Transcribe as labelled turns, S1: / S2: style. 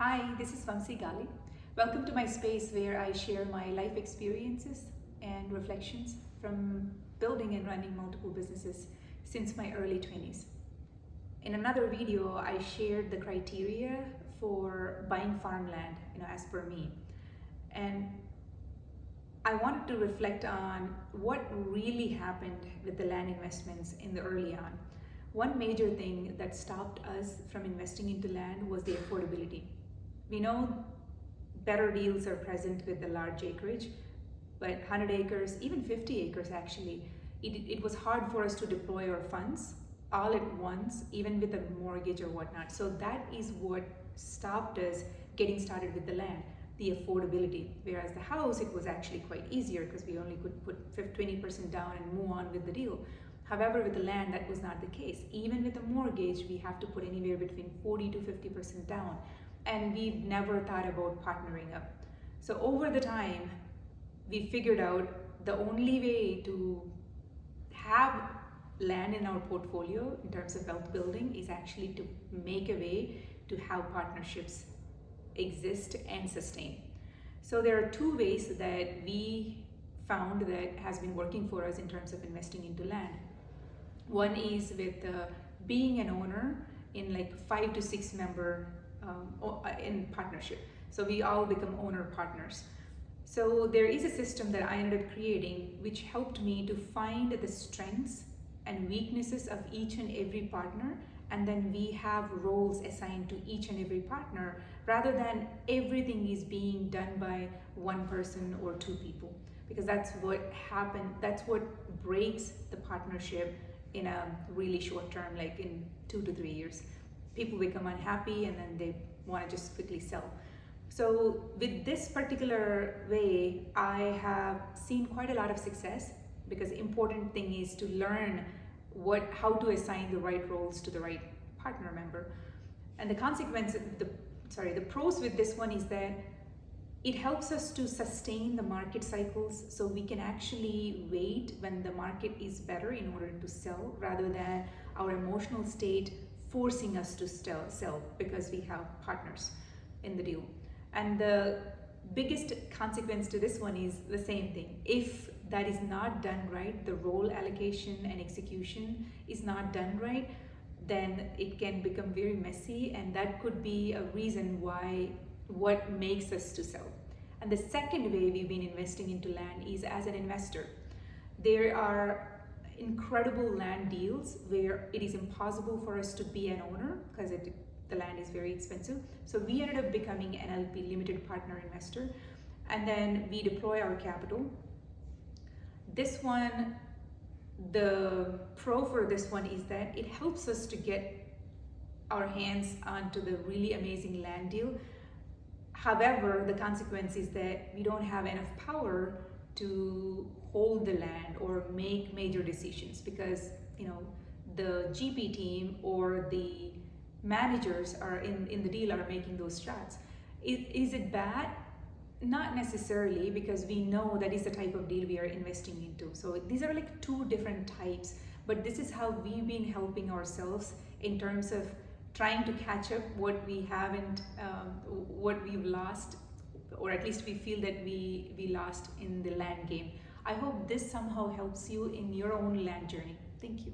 S1: Hi, this is Vamsi Gali. Welcome to my space where I share my life experiences and reflections from building and running multiple businesses since my early 20s. In another video, I shared the criteria for buying farmland, as per me. And I wanted to reflect on what really happened with the land investments in the early on. One major thing that stopped us from investing into land was the affordability. We know better deals are present with the large acreage, but 100 acres, even 50 acres actually, it was hard for us to deploy our funds all at once, even with a mortgage or whatnot. So that is what stopped us getting started with the land, the affordability. Whereas the house, it was actually quite easier because we only could put 20% down and move on with the deal. However, with the land, that was not the case. Even with a mortgage, we have to put anywhere between 40 to 50% down. And we've never thought about partnering up. So over the time, we figured out the only way to have land in our portfolio in terms of wealth building is actually to make a way to have partnerships exist and sustain. So there are two ways that we found that has been working for us in terms of investing into land. One is with being an owner in like 5 to 6 member in partnership. So we all become owner partners. So there is a system that I ended up creating which helped me to find the strengths and weaknesses of each and every partner, and then we have roles assigned to each and every partner rather than everything is being done by one person or two people, because that's what happened, that's what breaks the partnership in a really short term, like in 2 to 3 years. People become unhappy and then they want to just quickly sell. So with this particular way, I have seen quite a lot of success, because the important thing is to learn how to assign the right roles to the right partner member. And the consequence, the pros with this one is that it helps us to sustain the market cycles, so we can actually wait when the market is better in order to sell, rather than our emotional state forcing us to sell because we have partners in the deal. And the biggest consequence to this one is the same thing. If that is not done right, the role allocation and execution is not done right, then it can become very messy, and that could be a reason why what makes us to sell. And the second way we've been investing into land is as an investor. There are incredible land deals where it is impossible for us to be an owner because the land is very expensive. So we ended up becoming an LP, limited partner investor, and then we deploy our capital. This one, the pro for this one is that it helps us to get our hands onto the really amazing land deal. However, the consequence is that we don't have enough power to hold the land or make major decisions, because the GP team or the managers are in the deal are making those strats. Is it bad? Not necessarily, because we know that is the type of deal we are investing into. So these are like two different types, but this is how we've been helping ourselves in terms of trying to catch up what we haven't, what we've lost, or at least we feel that we lost in the land game. I hope this somehow helps you in your own land journey. Thank you.